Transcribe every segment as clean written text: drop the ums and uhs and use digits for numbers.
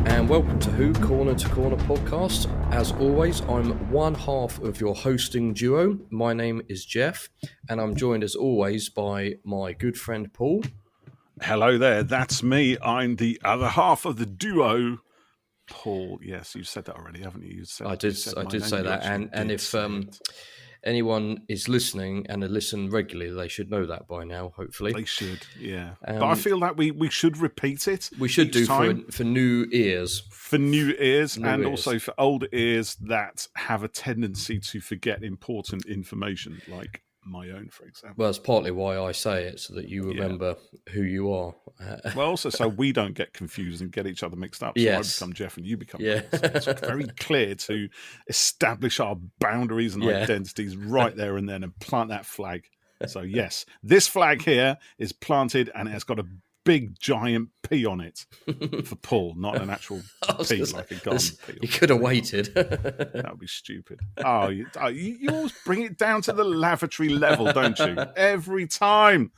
and welcome to Who Corner to Corner podcast. As always, I'm one half of your hosting duo. My name is Jeff, and I'm joined as always by my good friend Paul. Hello there, that's me. I'm the other half of the duo, Paul. Yes, you've said that already, haven't you? I did say that, and if anyone is listening and they listen regularly, they should know that by now, hopefully. They should, yeah. But I feel that we should repeat it. We should do for new ears. For new ears, also for older ears that have a tendency to forget important information, like my own, for example. Well, that's partly why I say it, so that you remember who you are. Well, also so we don't get confused and get each other mixed up. So yes. I become Jeff and you become Paul. So it's very clear to establish our boundaries and identities right there and then and plant that flag. So yes, this flag here is planted and it has got a big giant P on it for Paul, not an actual P like a garden P. You could have waited. That would be stupid. You always bring it down to the lavatory level, don't you? Every time.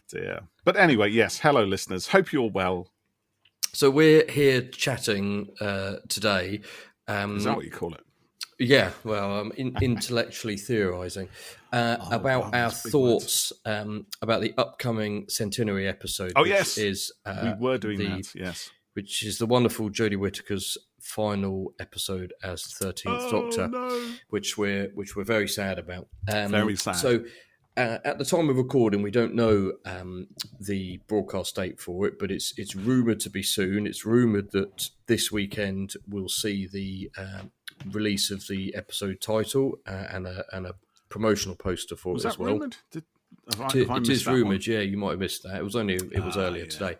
Dear. But anyway, yes. Hello, listeners. Hope you're well. So we're here chatting today. Is that what you call it? Yeah, well, I'm intellectually theorising about our thoughts about the upcoming Centenary episode. Oh, yes. Is, we were doing that, yes. Which is the wonderful Jodie Whittaker's final episode as 13th Doctor, which we're very sad about. Very sad. So at the time of recording, we don't know the broadcast date for it, but it's rumoured to be soon. It's rumoured that this weekend we'll see the release of the episode title and a promotional poster for it as well. Rumoured? It is rumoured, yeah. You might have missed that. It was earlier today,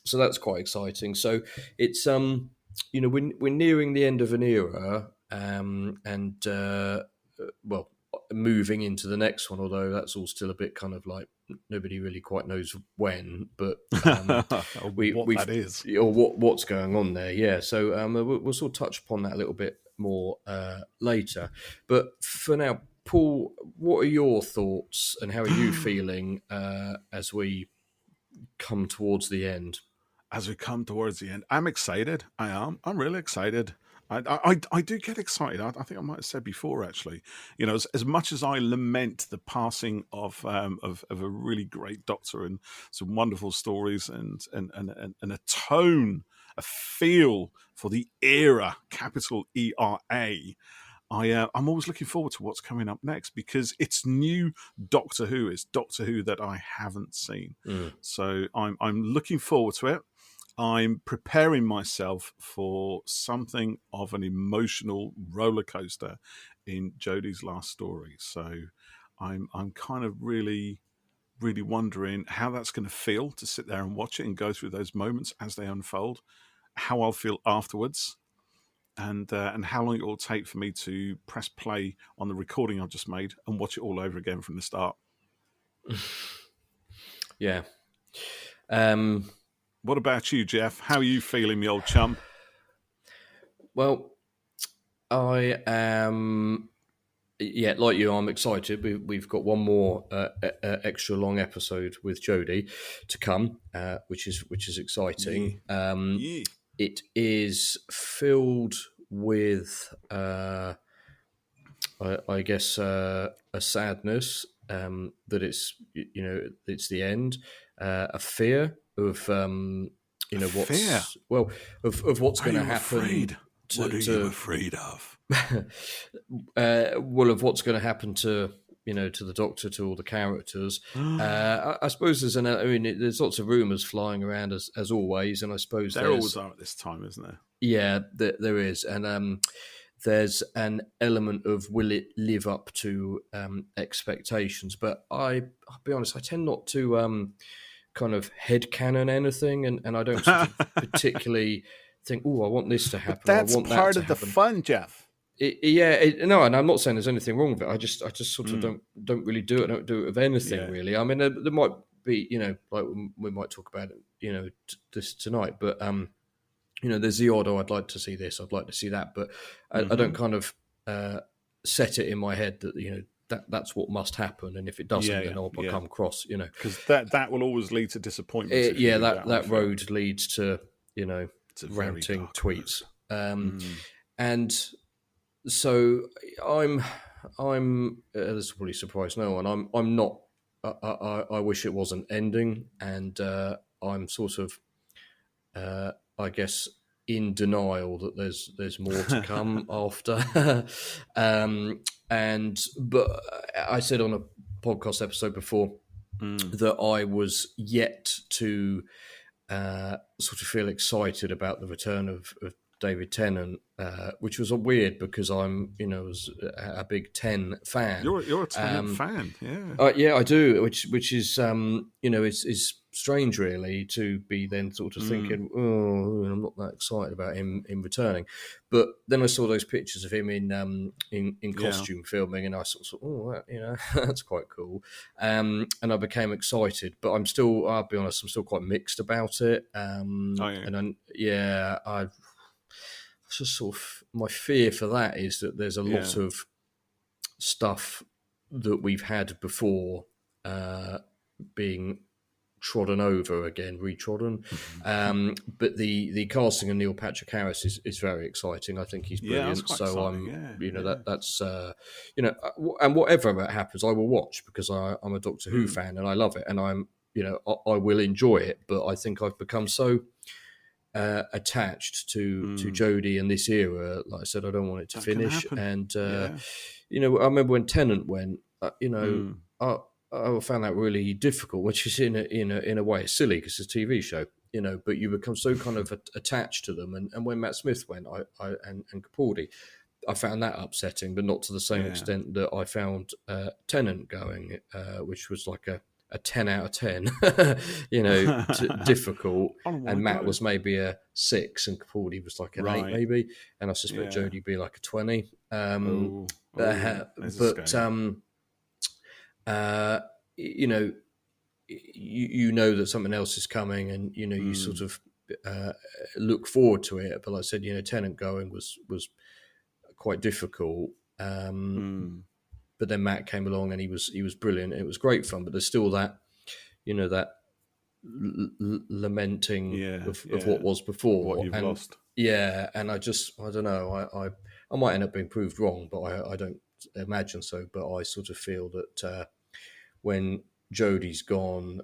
so that's quite exciting. So it's we're nearing the end of an era, moving into the next one. Although that's all still a bit kind of like nobody really quite knows when, but that is or what's going on there. Yeah, so we'll sort of touch upon that a little bit more later. But for now, Paul, what are your thoughts and how are you feeling as we come towards the end? As we come towards the end, I'm excited. I am. I'm really excited. I do get excited. I think I might have said before, actually. You know, as much as I lament the passing of a really great doctor and some wonderful stories and a tone, a feel for the era, capital ERA. I'm always looking forward to what's coming up next because it's new Doctor Who. It's Doctor Who that I haven't seen. So I'm looking forward to it. I'm preparing myself for something of an emotional roller coaster in Jodie's last story. So I'm kind of really, really wondering how that's going to feel to sit there and watch it and go through those moments as they unfold, how I'll feel afterwards, and how long it will take for me to press play on the recording I've just made and watch it all over again from the start. Yeah. What about you, Jeff? How are you feeling, me old chum? Well, I am, like you, I'm excited. We've got one more extra long episode with Jodie to come, which is exciting. It is filled with, I guess, a sadness that it's the end, a fear of what's going to happen. What are you afraid of? Of what's going to happen to the Doctor, to all the characters. I suppose there's lots of rumours flying around as always, and I suppose there always are at this time, isn't there? Yeah, there is, and there's an element of will it live up to expectations? But I'll be honest, I tend not to kind of headcanon anything, and I don't sort of particularly think, I want this to happen. But that's I want part that of the fun, Jeff. No, and I'm not saying there's anything wrong with it. I just sort of don't really do it. I don't do it with anything really. I mean, there might be, like we might talk about it, this tonight, but there's the odd, I'd like to see this, I'd like to see that, but I don't kind of set it in my head that that's what must happen, and if it doesn't, then I'll become cross. Because that will always lead to disappointment. That road leads to It's a very ranting dark tweets. road. And so I'm this will probably surprise no one. I'm not. I wish it wasn't ending, and I'm sort of, I guess, in denial that there's more to come after. But I said on a podcast episode before that I was yet to sort of feel excited about the return of David Tennant, which was weird because I'm, was a big Ten fan. You're a Tennant fan, yeah. Yeah, I do, which is, is strange really to be then sort of thinking, oh, I'm not that excited about him returning. But then I saw those pictures of him in costume filming, and I sort of thought, oh, that's quite cool. And I became excited, but I'll be honest, I'm still quite mixed about it. And I just sort of, my fear for that is that there's a lot of stuff that we've had before being trodden over again, retrodden. But the casting of Neil Patrick Harris is very exciting. I think he's brilliant. So that's and whatever happens, I will watch because I'm a Doctor Who fan and I love it, and I'm I will enjoy it. But I think I've become so attached to Jodie and this era. Like I said, I don't want it to finish. And I remember when Tennant went. I found that really difficult, which is in a way silly because it's a TV show, But you become so kind of attached to them. And when Matt Smith went, and Capaldi, I found that upsetting, but not to the same extent that I found Tennant going, which was like a 10 out of 10, difficult. And Matt was maybe a 6 and Capaldi was like an 8 maybe. And I suspect Jodie would be like a 20. You know that something else is coming, and you sort of look forward to it. But like I said, Tennant going was quite difficult. But then Matt came along, and he was brilliant. It was great fun, but there's still that that lamenting of what was before, what you've lost. Yeah, and I don't know. I might end up being proved wrong, but I don't imagine so. But I sort of feel that when Jodie's gone,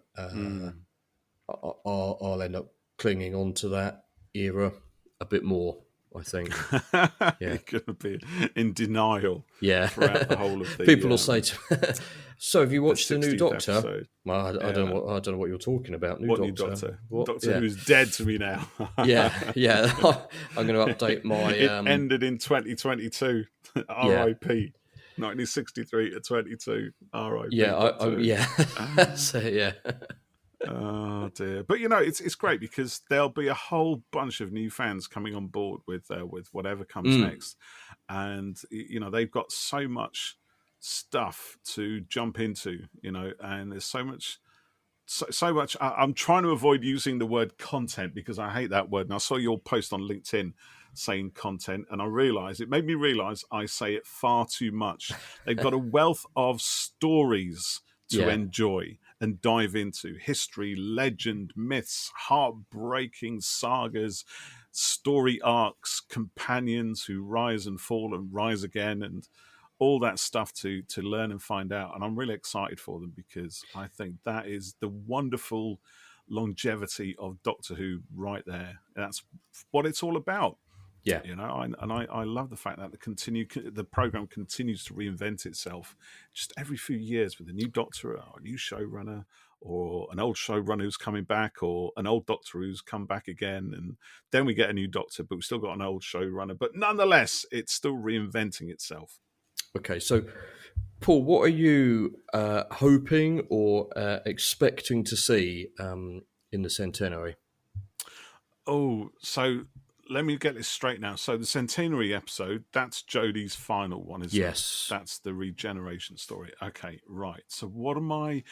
I'll end up clinging on to that era a bit more, I think. You're going to be in denial throughout the whole of the... People will say to me, so have you watched the new Doctor? Episode. Well, I don't know what you're talking about. New Doctor? Doctor Who's dead to me now. I'm going to update my... It ended in 2022. R.I.P. 1963 to 22. R.I.P. Oh dear. But it's great because there'll be a whole bunch of new fans coming on board with whatever comes next, and they've got so much stuff to jump into, and there's so much. I'm trying to avoid using the word content because I hate that word. And I saw your post on LinkedIn saying content, and it made me realize I say it far too much. They've got a wealth of stories to enjoy and dive into: history, legend, myths, heartbreaking sagas, story arcs, companions who rise and fall and rise again, and all that stuff to learn and find out. And I'm really excited for them because I think that is the wonderful longevity of Doctor Who right there. That's what it's all about. Yeah, I love the fact that the program continues to reinvent itself just every few years with a new Doctor or a new showrunner or an old showrunner who's coming back or an old Doctor who's come back again, and then we get a new Doctor, but we've still got an old showrunner. But nonetheless, it's still reinventing itself. Okay, so Paul, what are you hoping or expecting to see in the Centenary? Oh, so let me get this straight now. So the Centenary episode, that's Jodie's final one, isn't it? That's the regeneration story. Okay, right. So what am I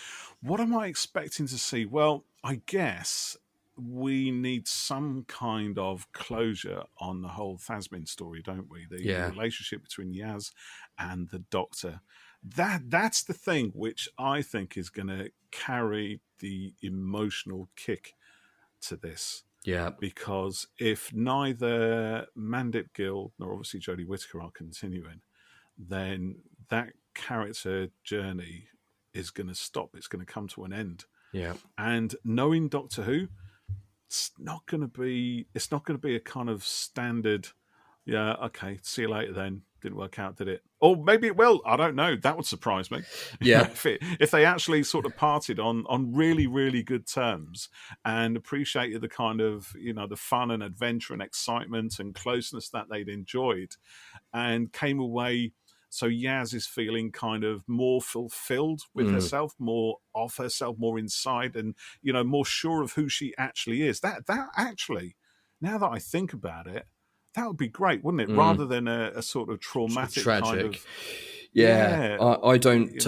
expecting to see? Well, I guess we need some kind of closure on the whole Thasmin story, don't we? The relationship between Yaz and the Doctor. That's the thing which I think is going to carry the emotional kick to this. Yeah. because if neither Mandip Gill nor obviously Jodie Whittaker are continuing, then that character journey is going to stop. It's going to come to an end. Yeah. And knowing Doctor Who, it's not going to be. It's not going to be a kind of standard. Yeah, okay. See you later. Then didn't work out, did it? Or maybe it will. I don't know. That would surprise me. Yeah. If they actually sort of parted on really really good terms and appreciated the kind of the fun and adventure and excitement and closeness that they'd enjoyed, and came away. So Yaz is feeling kind of more fulfilled with herself, more of herself, more inside, and more sure of who she actually is. That actually, now that I think about it, that would be great, wouldn't it? Rather than a sort of traumatic kind of Yeah. I don't.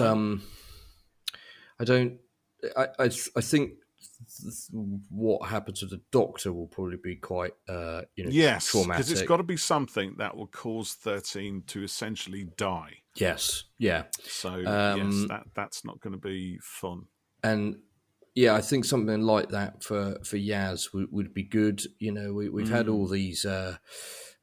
I think what happens to the Doctor will probably be quite yes, traumatic, because it's got to be something that will cause 13 to essentially die. Yes. Yeah. So yes, that's not going to be fun. And yeah, I think something like that for Yaz would be good. We've had all these end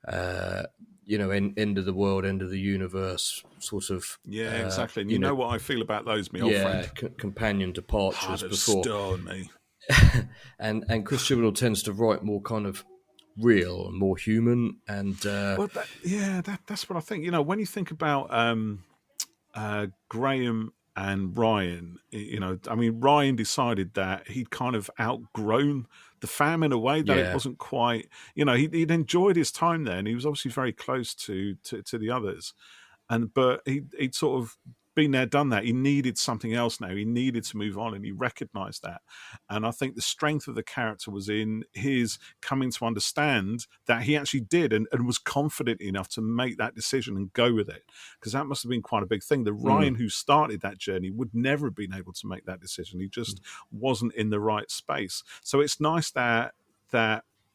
of the world, end of the universe sort of. Yeah, exactly. And you know what I feel about those, me old friend. Companion departures before. Stone me. and Chris Chibnall tends to write more kind of real and more human. And that's what I think. When you think about Graham and Ryan, Ryan decided that he'd kind of outgrown the fam in a way that it wasn't quite, he'd enjoyed his time there, and he was obviously very close to the others, but he'd sort of been there, done that. He needed something else now. He needed to move on, and he recognized that. And I think the strength of the character was in his coming to understand that he actually did and was confident enough to make that decision and go with it, because that must have been quite a big thing. The Ryan who started that journey would never have been able to make that decision. He just wasn't in the right space. So it's nice that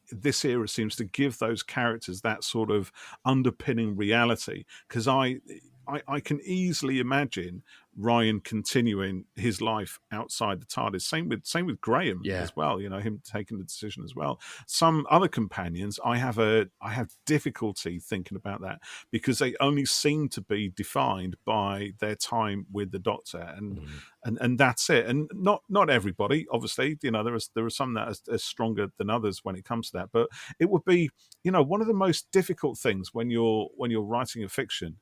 this era seems to give those characters that sort of underpinning reality, because I can easily imagine Ryan continuing his life outside the TARDIS. Same with Graham as well. Him taking the decision as well. Some other companions, I have difficulty thinking about that, because they only seem to be defined by their time with the Doctor, and that's it. And not everybody, obviously. There are some that are stronger than others when it comes to that. But it would be, one of the most difficult things when you're writing a fiction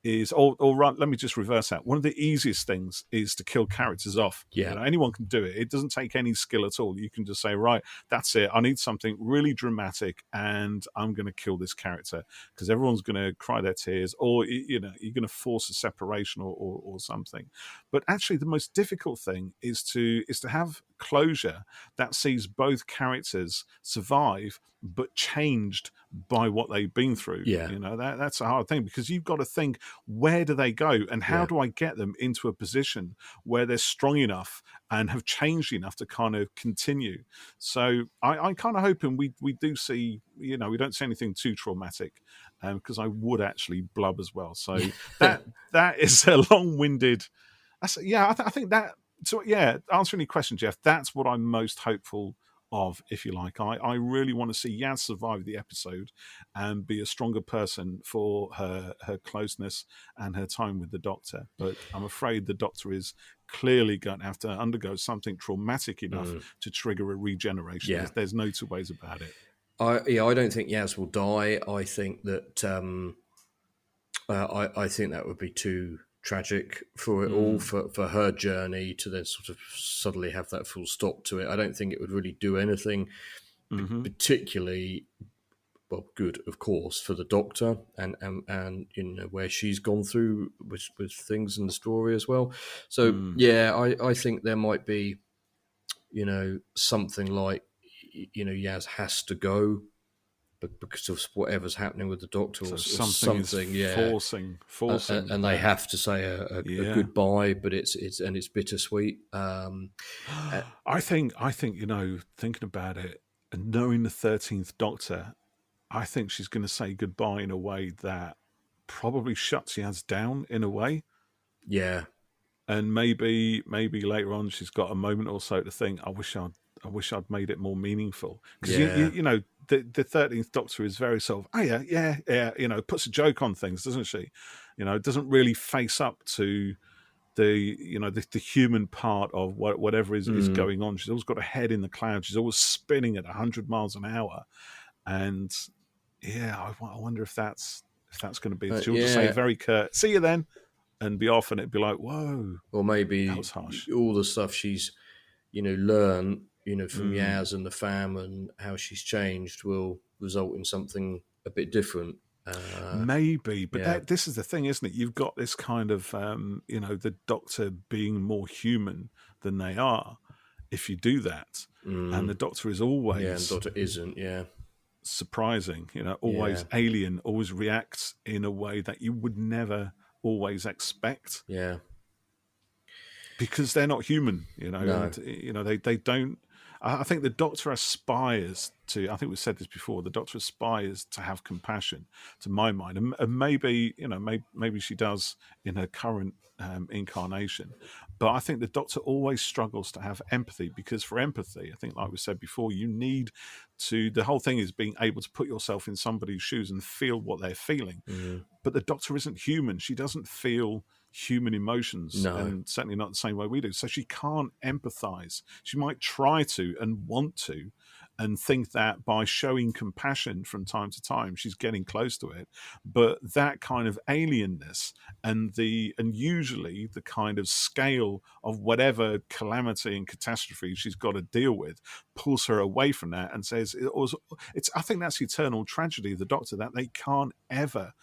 is, let me just reverse that. One of the easiest things is to kill characters off. Yeah. Anyone can do it. It doesn't take any skill at all. You can just say, right, that's it. I need something really dramatic, and I'm going to kill this character, because everyone's going to cry their tears, or you're going to force a separation or something. But actually, the most difficult thing is to have closure that sees both characters survive but changed by what they've been through. That's a hard thing, because you've got to think, where do they go, and how do I get them into a position where they're strong enough and have changed enough to kind of continue. So I kind of hoping we do see, we don't see anything too traumatic, because I would actually blub as well. So that is a long-winded. I think that. So answering your question, Jeff, that's what I'm most hopeful of, if you like. I really want to see Yaz survive the episode and be a stronger person for her closeness and her time with the Doctor. But I'm afraid the Doctor is clearly going to have to undergo something traumatic enough to trigger a regeneration. There's no two ways about it. I don't think Yaz will die. I think that I think that would be too tragic for it all, for her journey to then sort of suddenly have that full stop to it. I don't think it would really do anything particularly good, of course, for the Doctor and where she's gone through with things in the story as well. So I think there might be something like Yaz has to go, but because of whatever's happening with the Doctor, so or something forcing, and they have to say a goodbye, but it's bittersweet. I think thinking about it and knowing the 13th Doctor, I think she's going to say goodbye in a way that probably shuts Yaz down in a way. Yeah. And maybe later on she's got a moment or so to think, I wish I'd I wish I'd made it more meaningful, because Yeah. you know, the 13th Doctor is very sort of, oh yeah, you know, puts a joke on things, doesn't she? You know, doesn't really face up to the human part of whatever is going on. She's always got a head in the clouds. She's always spinning at 100 miles an hour, and yeah, I wonder if that's going to be. She'll just say very curt, "See you then," and be off, and it'd be like, whoa. Or maybe that was harsh. all the stuff she's, learned, from Yaz and the fam and how she's changed will result in something a bit different. Maybe, but this is the thing, isn't it? You've got this kind of, the Doctor being more human than they are if you do that. And the Doctor is always... Yeah, and the Doctor isn't, surprising, always alien, always reacts in a way that you would never always expect. Yeah. Because they're not human, No. And, they don't... I think the Doctor aspires to, I think we've said this before, the Doctor aspires to have compassion, to my mind. And maybe, maybe she does in her current incarnation. But I think the Doctor always struggles to have empathy, because for empathy, I think, like we said before, you need to, the whole thing is being able to put yourself in somebody's shoes and feel what they're feeling. But the Doctor isn't human. She doesn't feel human emotions, and certainly not the same way we do. So she can't empathize. She might try to and want to, and think that by showing compassion from time to time, she's getting close to it. But that kind of alienness and usually the kind of scale of whatever calamity and catastrophe she's got to deal with pulls her away from that, and says I think that's the eternal tragedy of the Doctor, that they can't ever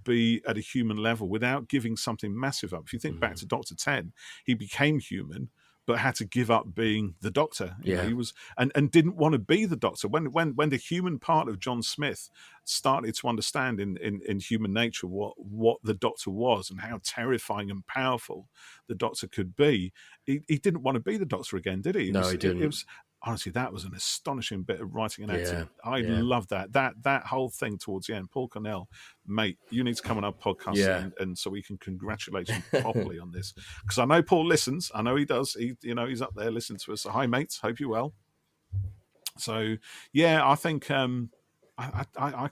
be at a human level without giving something massive up. If you think back to Doctor 10, he became human, but had to give up being the Doctor. You know, he was and didn't want to be the Doctor. When the human part of John Smith started to understand in human nature what the Doctor was and how terrifying and powerful the Doctor could be, he didn't want to be the Doctor again, did he? He didn't. It was, honestly, that was an astonishing bit of writing and acting. I love that whole thing towards the end. Paul Cornell, mate, you need to come on our podcast and so we can congratulate you properly on this. Because I know Paul listens. I know he does. He's up there listening to us. So, hi, mates. Hope you're well. So, I think I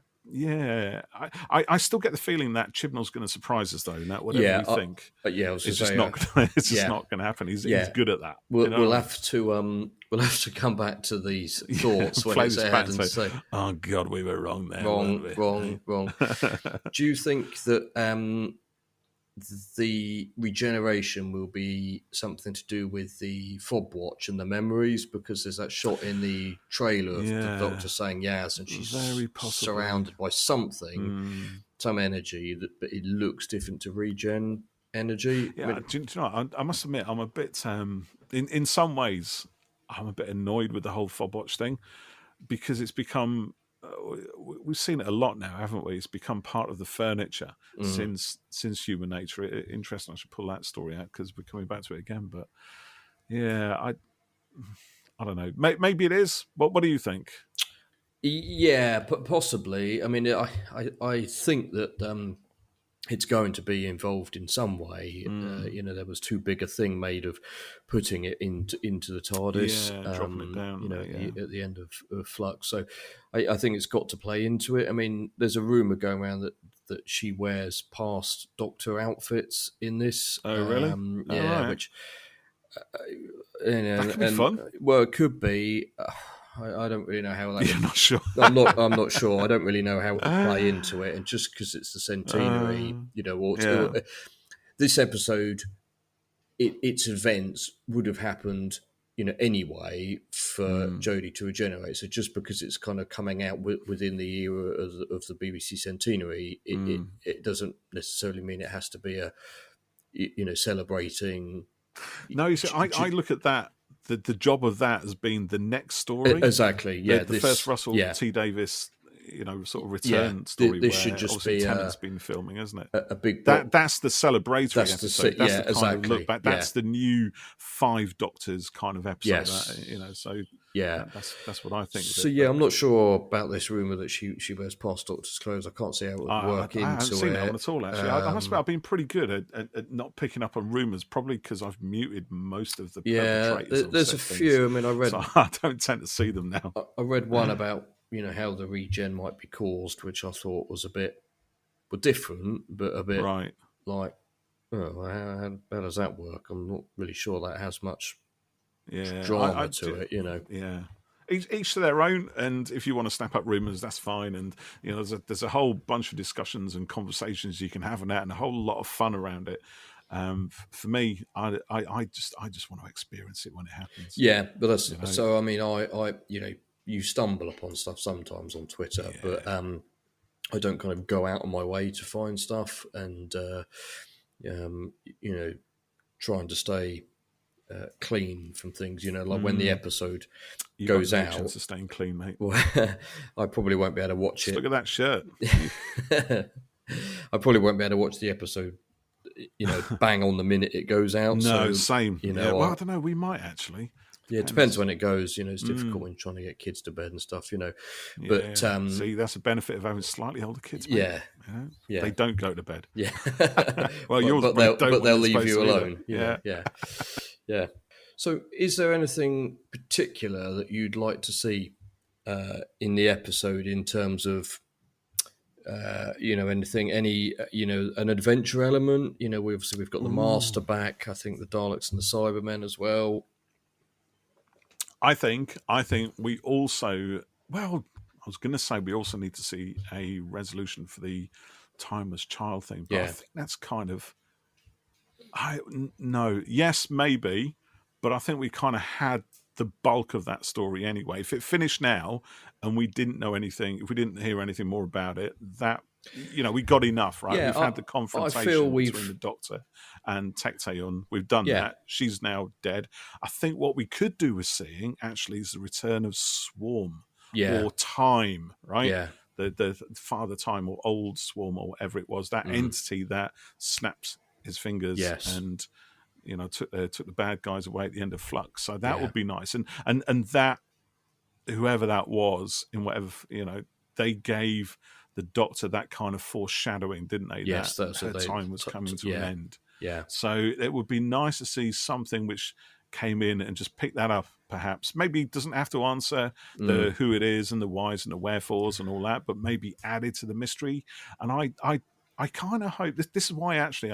still get the feeling that Chibnall's going to surprise us, though. In that whatever we think, it's just not going to happen. He's good at that. We'll have to come back to these thoughts when it's aired and say, "Oh God, we were wrong there. Wrong." Do you think that the regeneration will be something to do with the fob watch and the memories? Because there's that shot in the trailer of the Doctor saying Yaz, and she's very surrounded by something, some energy, but it looks different to regen energy. Yeah, do you know, I must admit, I'm a bit, in some ways, I'm a bit annoyed with the whole fob watch thing, because it's become... we've seen it a lot now, haven't we? It's become part of the furniture since Human Nature. Interesting. I should pull that story out because we're coming back to it again. But I don't know. Maybe it is. What do you think? Yeah, possibly. I mean, I think that it's going to be involved in some way. There was too big a thing made of putting it into the TARDIS, dropping it down, at the end of Flux. So I think it's got to play into it. I mean, there's a rumor going around that she wears past Doctor outfits in this. Oh, really? Right. Which that could be fun. Well, it could be. I don't really know how that. You're not sure. I'm not sure. I don't really know how to play into it, and just because it's the Centenary, this episode, its events would have happened, anyway for Jodie to regenerate. So just because it's kind of coming out within the era of the BBC Centenary, it doesn't necessarily mean it has to be a celebrating. No, you see, I look at that. The job of that has been the next story. Exactly, yeah. The first Russell T Davies, sort of return story. This should just be Tennant's been filming, isn't it? A big. That's the celebratory episode. That's the kind exactly. of look back. That's the new 5 Doctors kind of episode. Yes. So Yeah. That's what I think of So it. yeah, But I'm not sure about this rumor that she wears past doctor's clothes. I can't see how it would work I haven't into seen that one it. at all, actually. I must admit, I've been pretty good at not picking up on rumours, probably because I've muted most of the Yeah, perpetrators of there's a said things. few. I mean, So I don't tend to see them now. I read one about how the regen might be caused, which I thought was a bit different, but a bit Right. like, oh, how does that work? I'm not really sure that has much Yeah. drama to it. Yeah. Each to their own, and if you want to snap up rumours, that's fine. And there's a whole bunch of discussions and conversations you can have on that, and a whole lot of fun around it. For me, I just want to experience it when it happens. Yeah, but that's so. I mean, I you stumble upon stuff sometimes on Twitter, but I don't kind of go out of my way to find stuff, and trying to stay clean from things. Like when the episode goes got no out, chance to staying clean, mate. well, I probably won't be able to watch it. Look at that shirt. I probably won't be able to watch the episode, bang on the minute it goes out. No, so, same. Well, I don't know. We might actually. Yeah, it depends when it goes. It's difficult when you're trying to get kids to bed and stuff. But see, that's a benefit of having slightly older kids. Mate. Yeah, they don't go to bed. Yeah, well, yours, but they'll leave you alone. Yeah. So, is there anything particular that you'd like to see in the episode in terms of anything, an adventure element? We've got the Master back. I think the Daleks and the Cybermen as well. I think we also, well, I was going to say we also need to see a resolution for the timeless child thing, but I think that's kind of, yes, maybe, but I think we kind of had the bulk of that story anyway. If it finished now and we didn't know anything, if we didn't hear anything more about it, that, we got enough, right? Yeah, we've had the confrontation between the Doctor and Tecteun. We've done that. She's now dead. I think what we could do with seeing actually is the return of Swarm or Time, right? Yeah. The Father Time or Old Swarm or whatever it was, that entity that snaps his fingers and took the bad guys away at the end of Flux. So that would be nice. And that, whoever that was, in whatever, they gave the Doctor that kind of foreshadowing, didn't they? Yes, that her time was coming to an end. Yeah. So it would be nice to see something which came in and just pick that up, perhaps. Maybe it doesn't have to answer the who it is and the whys and the wherefores and all that, but maybe added to the mystery. And I kind of hope this is why actually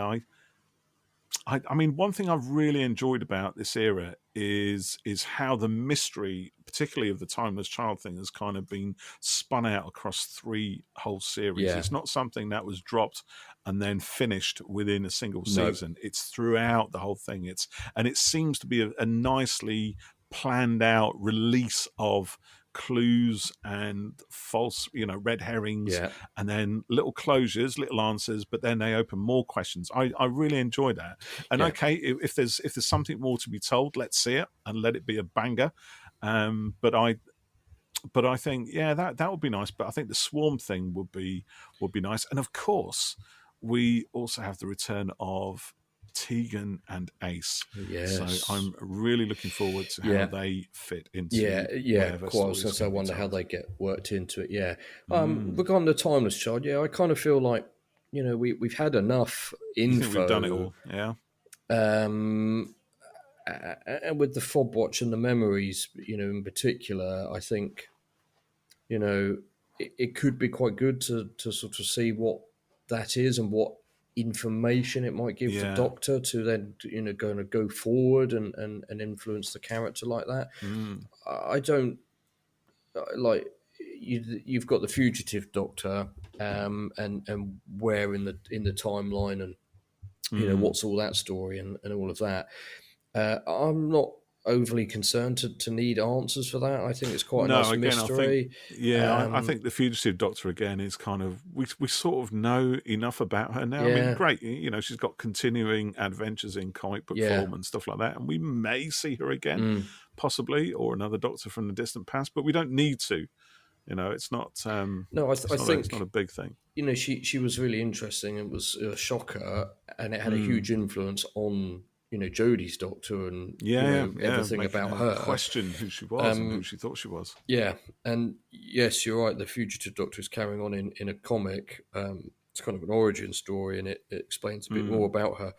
I mean, one thing I've really enjoyed about this era is how the mystery, particularly of the timeless child thing, has kind of been spun out across 3 whole series. Yeah. It's not something that was dropped and then finished within a single season. It's throughout the whole thing. It seems to be a nicely planned out release of clues and false, red herrings, and then little closures, little answers, but then they open more questions. I really enjoy that. And okay, if there's something more to be told, let's see it and let it be a banger. But I think that would be nice. But I think the Swarm thing would be nice. And of course, we also have the return of Tegan and Ace. Yes. So I'm really looking forward to how they fit into Of course. I wonder how they get worked into it. Yeah. Regarding the timeless child, I kind of feel like we've had enough info. We've done it all. Yeah. And with the fob watch and the memories, in particular, I think it could be quite good to sort of see what that is and what information it might give the Doctor to then go forward and influence the character like that. I don't like you've got the fugitive Doctor and where in the timeline and what's all that story and all of that. I'm not overly concerned to need answers for that. I think it's quite a nice mystery. I think the fugitive Doctor again is kind of we sort of know enough about her now. I mean, great, she's got continuing adventures in comic book form and stuff like that, and we may see her again, possibly, or another Doctor from the distant past, but we don't need to. It's not. I think it's not a big thing. She was really interesting. It was a shocker, and it had a huge influence on Jodie's doctor and Yeah, everything making about her her. question who she was and who she thought she was. Yeah, and yes, you're right. The fugitive doctor is carrying on in a comic. It's kind of an origin story, and it explains a bit more about her.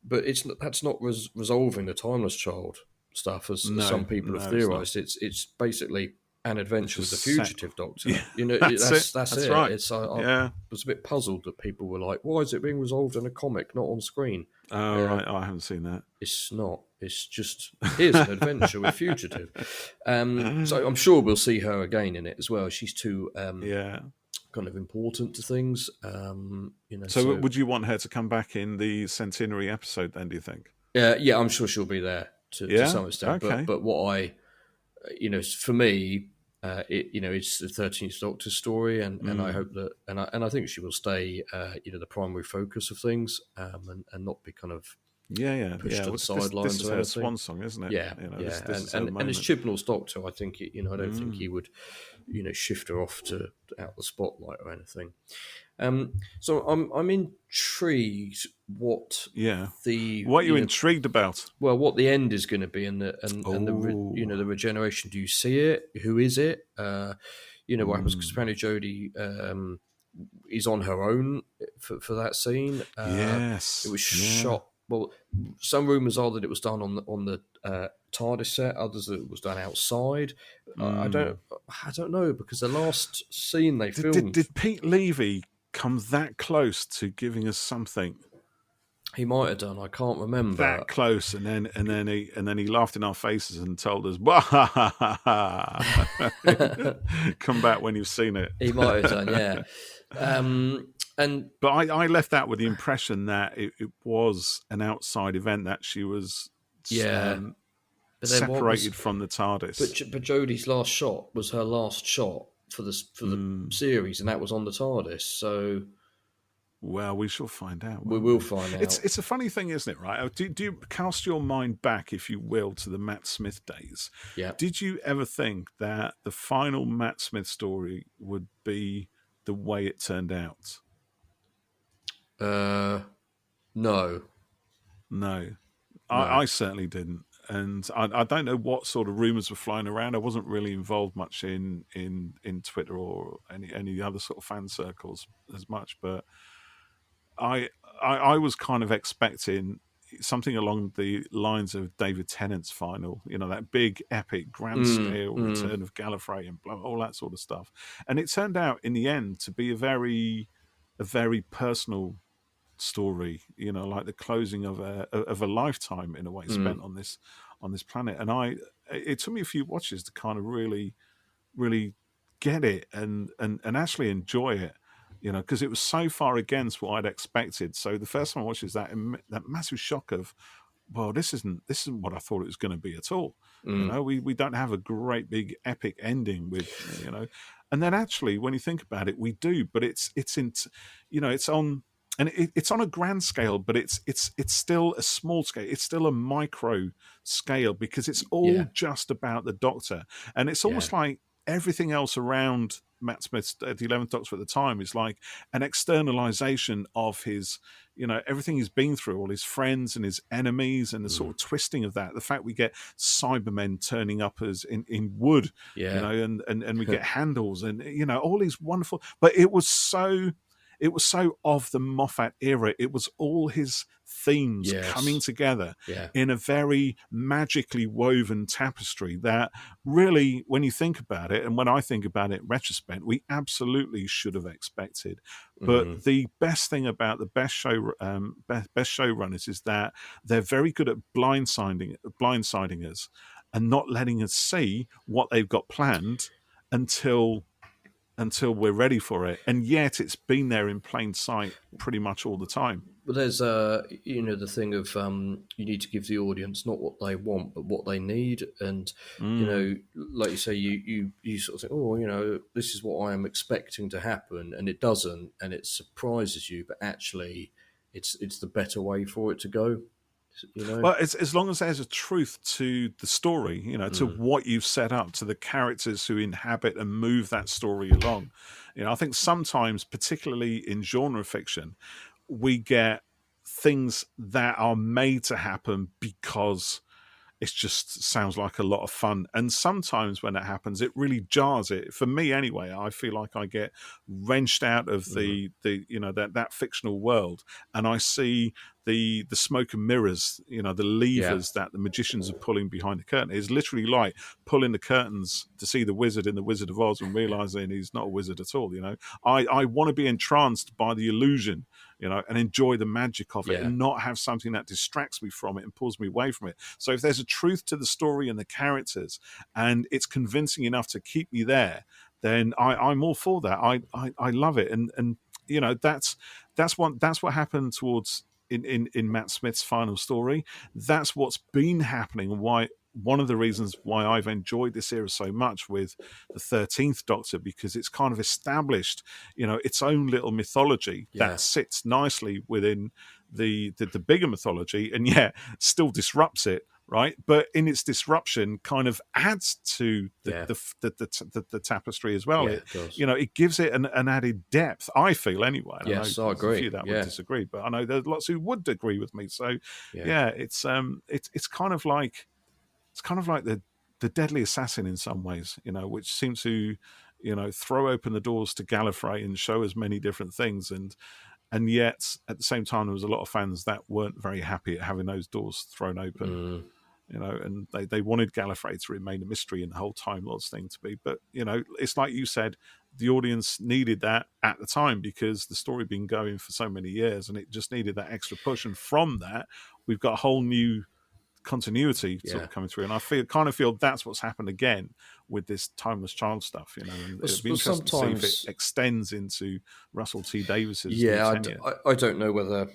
But that's not resolving the timeless child stuff, as some people have theorized. It's basically an adventure with the fugitive doctor. Yeah, that's it. That's it. Right. I was a bit puzzled that people were like, "Why is it being resolved in a comic, not on screen?" Oh, right. I haven't seen that. It's not. It's just, here's an adventure with fugitive. So I'm sure we'll see her again in it as well. She's too kind of important to things. So would you want her to come back in the Centenary episode then, do you think? Yeah, I'm sure she'll be there to some extent. Okay. But what I, for me, it's the 13th Doctor story, and I hope that, and I think she will stay, the primary focus of things, and not be kind of pushed to the sidelines. This is her swan song, isn't it? Yeah, and as Chibnall's Doctor, I think I don't think he would, shift her off to out the spotlight or anything. So I'm intrigued what what are you intrigued about? Well, what the end is going to be, and the regeneration. Do you see it? Who is it? What happens? Because apparently Jodie is on her own for that scene. Yes, it was shot. Well, some rumours are that it was done on the TARDIS set. Others that it was done outside. I don't know, because the last scene they filmed. Did Pete Levy come that close to giving us something? He might have done. I can't remember. That close, and then he laughed in our faces and told us, "Bah, ha, ha, ha. Come back when you've seen it." He might have done, yeah. But I left that with the impression that it was an outside event, that she was separated from the TARDIS. But Jodie's last shot was her last shot for the series, and that was on the TARDIS. So, well, we shall find out. We will find out. It's a funny thing, isn't it? Right? Do you cast your mind back, if you will, to the Matt Smith days? Yeah. Did you ever think that the final Matt Smith story would be the way it turned out? No. I certainly didn't, and I don't know what sort of rumors were flying around. I wasn't really involved much in Twitter or any other sort of fan circles as much, but I was kind of expecting something along the lines of David Tennant's final, that big epic grand scale return of Gallifrey and all that sort of stuff, and it turned out in the end to be a very personal story, like the closing of a lifetime in a way spent on this planet. And it took me a few watches to kind of really get it and actually enjoy it, because it was so far against what I'd expected. So the first time I watched that massive shock of, well, this isn't what I thought it was going to be at all. We don't have a great big epic ending with, and then actually when you think about it, we do, but it's on. And it's on a grand scale, but it's still a small scale. It's still a micro scale, because it's all just about the Doctor. And it's almost like everything else around Matt Smith's the 11th Doctor at the time is like an externalization of his, everything he's been through, all his friends and his enemies, and the sort of twisting of that. The fact we get Cybermen turning up as in wood, and we get handles and, all these wonderful, but it was so of the Moffat era. It was all his themes coming together in a very magically woven tapestry that really, when you think about it, and when I think about it in retrospect, we absolutely should have expected. But the best thing about the best showrunners is that they're very good at blindsiding us and not letting us see what they've got planned until we're ready for it, and yet it's been there in plain sight pretty much all the time. But there's the thing of you need to give the audience not what they want but what they need, and like you say, you sort of think, oh, this is what I am expecting to happen, and it doesn't, and it surprises you, but actually it's the better way for it to go. Well, it's as long as there's a truth to the story, to what you've set up, to the characters who inhabit and move that story along. I think sometimes, particularly in genre fiction, we get things that are made to happen because it just sounds like a lot of fun. And sometimes when it happens, it really jars it. For me anyway, I feel like I get wrenched out of the that fictional world, and I see the smoke and mirrors, the levers that the magicians are pulling behind the curtain. It's literally like pulling the curtains to see the wizard in the Wizard of Oz and realizing he's not a wizard at all. I want to be entranced by the illusion, and enjoy the magic of it, and not have something that distracts me from it and pulls me away from it. So if there's a truth to the story and the characters, and it's convincing enough to keep me there, then I'm all for that. I love it, and that's what happened towards in Matt Smith's final story. That's what's been happening, and why. One of the reasons why I've enjoyed this era so much with the 13th Doctor, because it's kind of established, its own little mythology that sits nicely within the bigger mythology, and still disrupts it, right? But in its disruption, kind of adds to the tapestry as well. It does. It gives it an added depth, I feel, anyway. Yes, I agree. There's a few that would disagree, but I know there's lots who would agree with me. So it's kind of like. It's kind of like the Deadly Assassin in some ways, which seems to, throw open the doors to Gallifrey and show us many different things. And yet, at the same time, there was a lot of fans that weren't very happy at having those doors thrown open, and they wanted Gallifrey to remain a mystery and the whole Time Lords thing to be. But, it's like you said, the audience needed that at the time because the story had been going for so many years, and it just needed that extra push. And from that, we've got a whole new continuity sort of coming through, and I kind of feel that's what's happened again with this Timeless Child stuff, and it'll be interesting to see if it extends into Russell T Davis's tenure. I don't know whether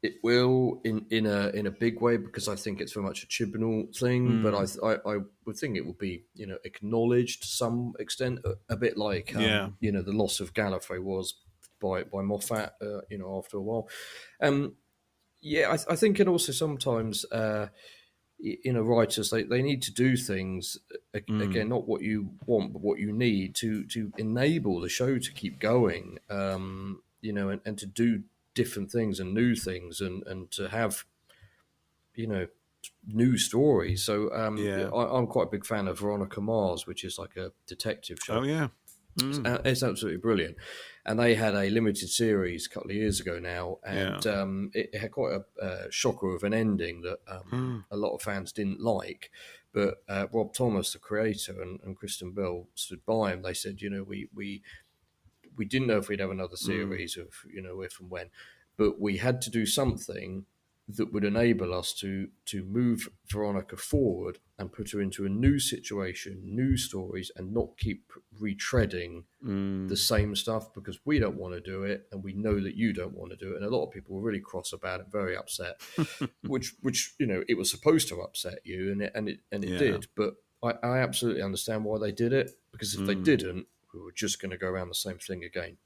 it will in a big way, because I think it's very much a Chibnall thing, but I would think it will be acknowledged to some extent, a bit like the loss of Gallifrey was by Moffat after a while. I think it also sometimes writers, they need to do things, again, not what you want, but what you need to enable the show to keep going, and to do different things and new things, and to have, new stories. So I'm quite a big fan of Veronica Mars, which is like a detective show. Oh, yeah. It's absolutely brilliant. And they had a limited series a couple of years ago now, and it had quite a shocker of an ending that a lot of fans didn't like. But Rob Thomas, the creator, and Kristen Bell stood by him. They said, we didn't know if we'd have another series of, if and when, but we had to do something that would enable us to move Veronica forward and put her into a new situation, new stories, and not keep retreading the same stuff, because we don't want to do it, and we know that you don't want to do it. And a lot of people were really cross about it, very upset, which it was supposed to upset you, and it did. But I absolutely understand why they did it, because if they didn't, we were just going to go around the same thing again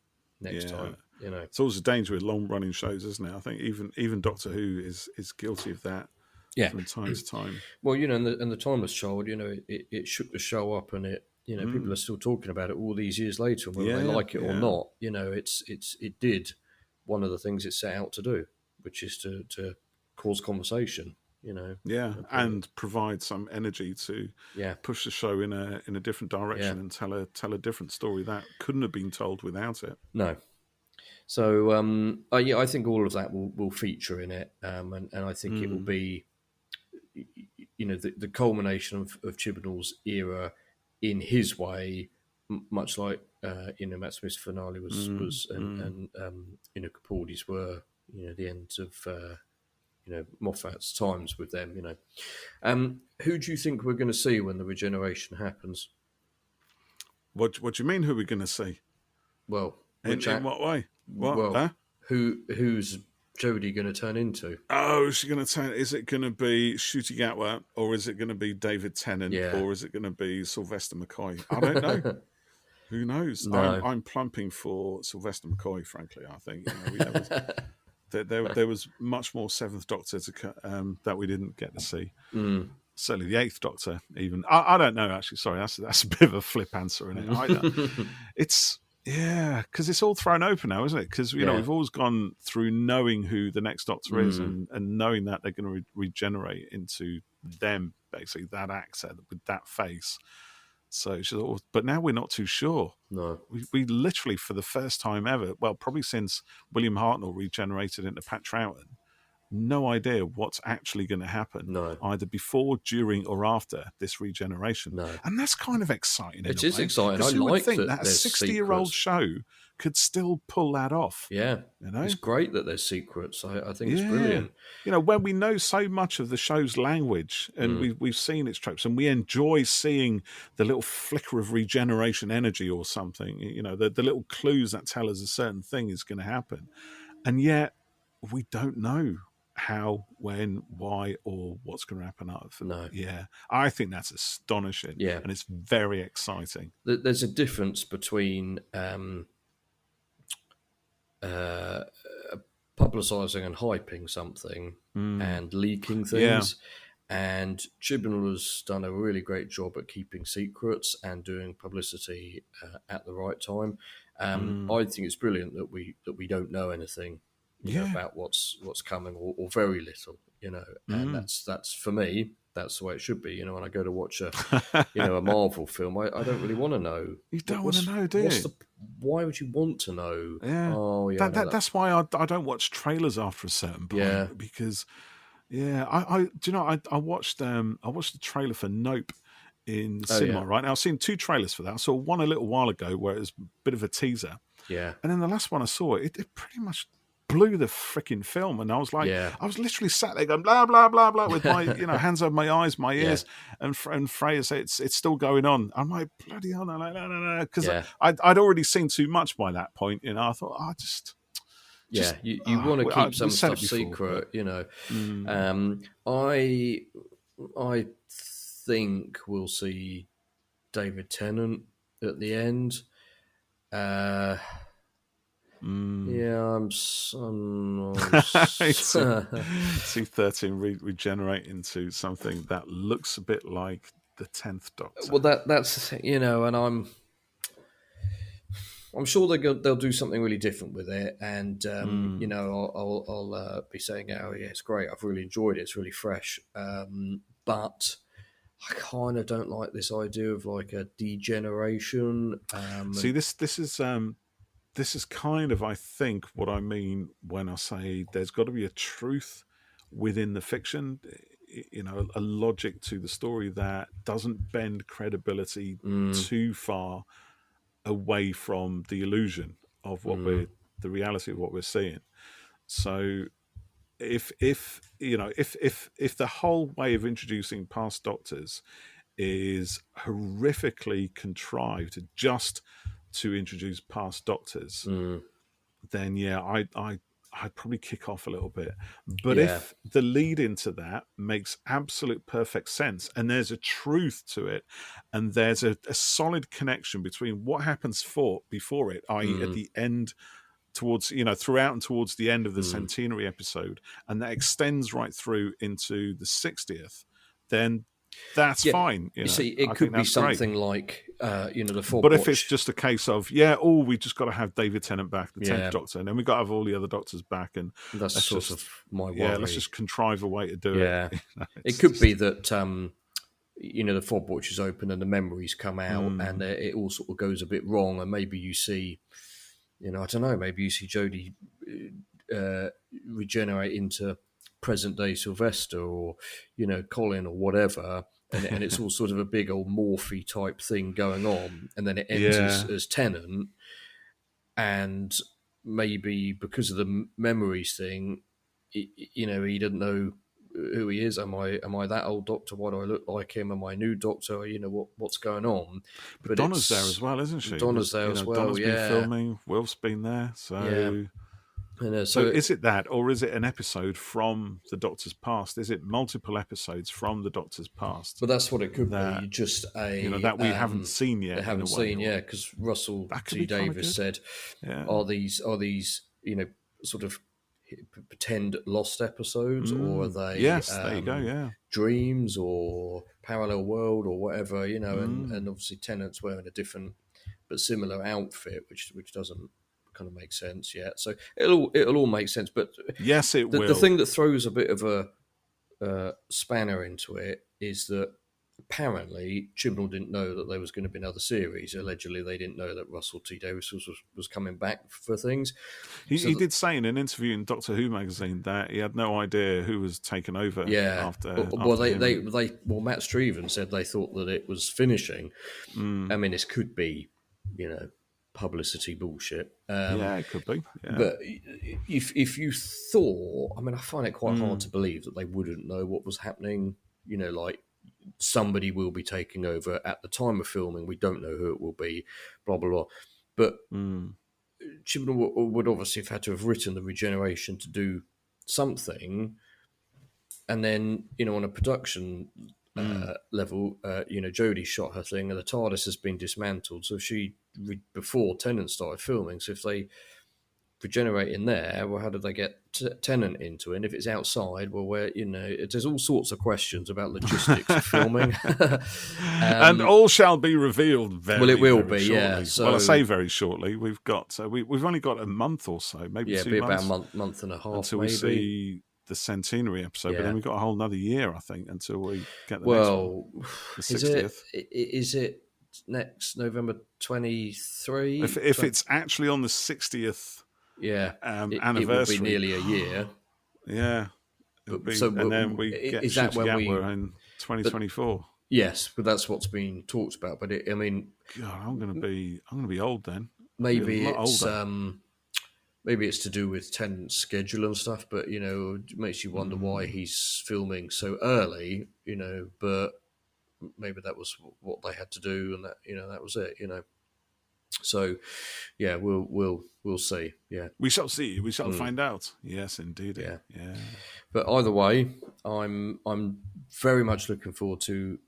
next time. It's always a danger with long-running shows, isn't it? I think even Doctor Who is guilty of that from time to time. Well, and the Timeless Child, it shook the show up, and it, people are still talking about it all these years later, and whether they like it or not. It did one of the things it set out to do, which is to cause conversation. And provide some energy to push the show in a different direction and tell a different story that couldn't have been told without it. No. So I think all of that will feature in it, and I think it will be, the culmination of Chibnall's era in his way, much like Matt Smith's finale was and Capaldi's were the end of Moffat's times with them. Who do you think we're going to see when the regeneration happens? What do you mean? Who are we going to see? Well, in what way? What? Well, huh? Who's Jodie going to turn into? Oh, is she going to turn? Is it going to be Ncuti Gatwa, or is it going to be David Tennant, or is it going to be Sylvester McCoy? I don't know. Who knows? No. I'm plumping for Sylvester McCoy. Frankly, I think there was much more Seventh Doctor that we didn't get to see. Certainly the Eighth Doctor, even. I don't know. Actually, sorry, that's a bit of a flip answer, isn't it? Yeah, because it's all thrown open now, isn't it? Because Yeah. we've always gone through knowing who the next Doctor is, Mm. and knowing that they're going to regenerate into them, basically that actor with that face. So, but now we're not too sure. No. We literally, for the first time ever, well, probably since William Hartnell regenerated into Pat Troughton, no idea what's actually going to happen, No. either before, during, or after this regeneration. No. And that's kind of exciting in It a is way, exciting. I because who would like think that that a there's 60-year-old secrets. show could still pull that off? Yeah. You know? It's great that there's secrets. I think it's Yeah. brilliant. When we know so much of the show's language, and we've seen its tropes, and we enjoy seeing the little flicker of regeneration energy or something, the little clues that tell us a certain thing is going to happen. And yet we don't know how, when, why, or what's going to happen. No. Yeah, I think that's astonishing. Yeah. And it's very exciting. There's a difference between publicising and hyping something and leaking things. And Chibnall has done a really great job at keeping secrets and doing publicity at the right time. I think it's brilliant that we don't know anything, about what's coming, or very little, And that's for me. That's the way it should be. When I go to watch a Marvel film, I don't really want to know. You don't want to know, do you? Why would you want to know? Yeah. Oh, yeah. That's why I don't watch trailers after a certain point. Yeah. Because, I watched the trailer for Nope in cinema, right? Now, I've seen 2 trailers for that. I saw one a little while ago where it was a bit of a teaser. Yeah. And then the last one I saw, it pretty much blew the freaking film, and I was like, I was literally sat there going blah blah blah blah with my hands over my eyes, my ears, and Freya said it's still going on. I'm like, bloody hell, no, because I'd already seen too much by that point. I thought, you want to keep some stuff secret, I think we'll see David Tennant at the end. Yeah, I'm see 13 regenerate into something that looks a bit like the 10th Doctor. Well, that's and I'm sure they'll do something really different with it, and I'll be saying, oh yeah, it's great, I've really enjoyed it, it's really fresh, but I kind of don't like this idea of like a degeneration. See, this is kind of, I think, what I mean when I say there's got to be a truth within the fiction, a logic to the story that doesn't bend credibility too far away from the illusion of what the reality of what we're seeing. So if the whole way of introducing past Doctors is horrifically contrived just to introduce past Doctors, then I'd probably kick off a little bit. But if the lead into that makes absolute perfect sense, and there's a truth to it, and there's a solid connection between what happens before it, i.e. at the end, towards throughout and towards the end of the Centenary episode, and that extends right through into the 60th, then that's fine. You see, it could be something like, the 4 But if it's just a case of, we just got to have David Tennant back, the 10th Doctor, and then we've got to have all the other Doctors back, and that's sort of my worry. Yeah, let's just contrive a way to do it. It could be that, the fob watch is open and the memories come out, and it all sort of goes a bit wrong, and maybe you see, I don't know, maybe you see Jodie regenerate into present day Sylvester, or Colin, or whatever, and it's all sort of a big old Morphe type thing going on, and then it ends as Tennant, and maybe because of the memories thing, he doesn't know who he is. Am I that old Doctor? Why do I look like him? Am I a new Doctor? What's going on? But Donna's there as well, isn't she? Donna's there as well. Donna's been filming. Wilf's been there, so. So is it that, or is it an episode from the Doctor's past? Is it multiple episodes from the Doctor's past? But that's what it could be. Just that we haven't seen yet. Haven't seen, because Russell T Davies said, "Are these sort of pretend lost episodes, or are they? Yes, there you go. Yeah, dreams or parallel world or whatever. And obviously Tennant's wearing a different but similar outfit, which doesn't kind of make sense yet. So it'll all make sense. But yes, it will. The thing that throws a bit of a spanner into it is that apparently Chibnall didn't know that there was going to be another series. Allegedly, they didn't know that Russell T Davies was coming back for things. He did say in an interview in Doctor Who magazine that he had no idea who was taking over. After Matt Streven said they thought that it was finishing. I mean, this could be, publicity bullshit. It could be. Yeah. But if you thought, I mean, I find it quite hard to believe that they wouldn't know what was happening. Like somebody will be taking over at the time of filming. We don't know who it will be. Blah blah blah. But Chibnall would obviously have had to have written the regeneration to do something, and then on a production level, Jodie shot her thing, and the TARDIS has been dismantled. So before Tennant started filming, so if they regenerate in there, well, how did they get Tennant into it? And if it's outside, well, where there's all sorts of questions about logistics of filming, and all shall be revealed very. Well, it will very be, shortly. yeah. So, I say very shortly. We've got we've only got a month or so, maybe 2 months, about a month and a half until maybe. We see the Centenary episode. Yeah. But then we've got a whole another year, I think, until we get the next one, the 60th. Is it next November 23? If it's actually on the 60th. It Anniversary. will be nearly a year. Yeah. And then we get Gatwa in 2024. Yes, but that's what's been talked about. But God, I'm going to be old then. Maybe it's to do with Tennant's schedule and stuff. But it makes you wonder why he's filming so early. But maybe that was what they had to do, and that was it. So, yeah, we'll see. Yeah, we shall see. We shall find out. Yes, indeed. Yeah. But either way, I'm very much looking forward to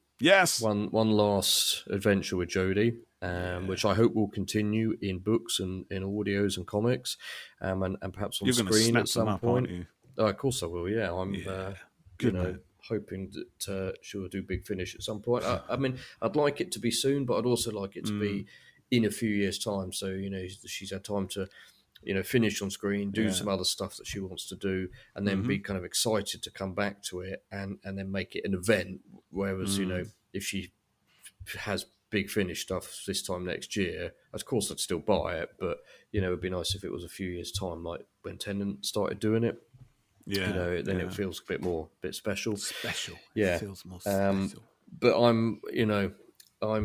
one last adventure with Jodie, which I hope will continue in books and in audios and comics, and perhaps on screen at some point. Aren't you? Oh, of course I will. Yeah, I'm. Hoping that she'll do Big Finish at some point. I mean, I'd like it to be soon, but I'd also like it to be in a few years' time. So, she's had time to, finish on screen, do some other stuff that she wants to do, and then be kind of excited to come back to it and then make it an event. Whereas, if she has Big Finish stuff this time next year, of course I'd still buy it, but, it'd be nice if it was a few years' time, like when Tennant started doing it. Yeah, it feels a bit special. Yeah, it feels more special. But I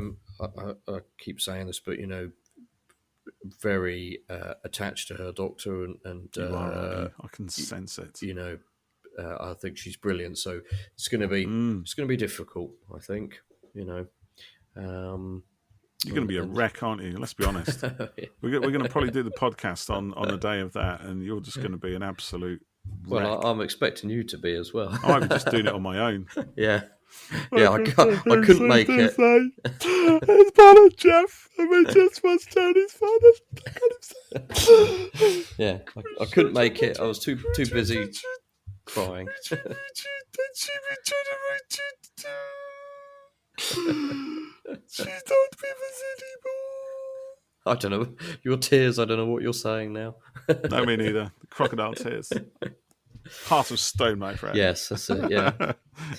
keep saying this, but very attached to her doctor, and you are, I can sense it. I think she's brilliant. So it's going to be difficult. I think. You're going to be a wreck, aren't you? Let's be honest. We're going to probably do the podcast on the day of that, and you're just going to be an absolute. Well, I'm expecting you to be as well. I'm just doing it on my own. Yeah, I couldn't make it. It's part of Jeff. I mean, just was Tony's father. Yeah, I couldn't make it. I was too busy crying. She don't be us anymore. I don't know. Your tears, I don't know what you're saying now. No, me neither. Crocodile tears. Heart of stone, my friend. Yes, that's it, yeah.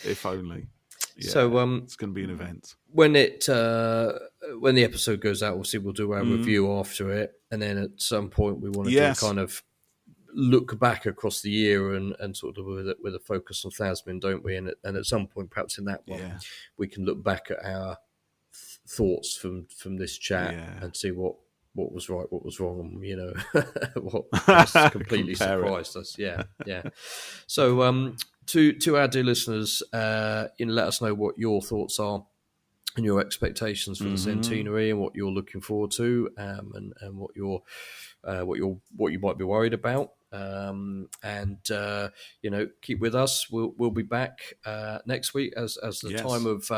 If only. Yeah, so it's going to be an event. When the episode goes out, obviously we'll do our review after it, and then at some point we want to do kind of look back across the year and sort of with a focus on Thasmin, don't we? And at some point, perhaps in that one, we can look back at our thoughts from this chat and see what was right, what was wrong, what just completely surprised us. Yeah. So to our dear listeners, let us know what your thoughts are and your expectations for the Centenary and what you're looking forward to, and what you might be worried about. Keep with us. We'll be back next week as the time of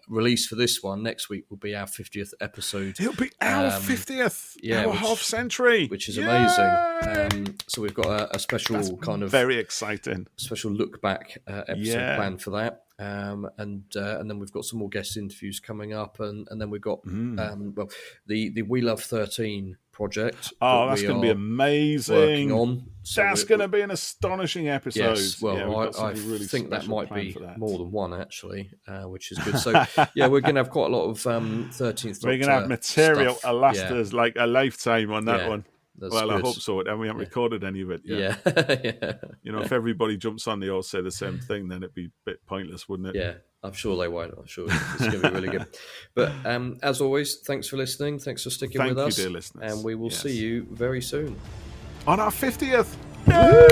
release for this one. Next week will be our 50th episode. It'll be our 50th, our half century, which is amazing. So we've got a special kind of very exciting special look back episode planned for that. and then we've got some more guest interviews coming up, and then we've got the We Love 13 project. Oh, that's going to be amazing. Working on. So that's going to be an astonishing episode. Yes, well, I really think that might be that. more than one actually, which is good. So yeah, we're going to have quite a lot of 13th Doctor. We're going to have material stuff. to last us like a lifetime on that one. Well, good. I hope so. And we haven't recorded any of it yet. Yeah. You know, if everybody jumps on, they all say the same thing, then it'd be a bit pointless, wouldn't it? Yeah, I'm sure they won't. I'm sure it's going to be really good. But as always, thanks for listening. Thanks for sticking with us. Thank you, dear listeners. And we will see you very soon. On our 50th! Yay!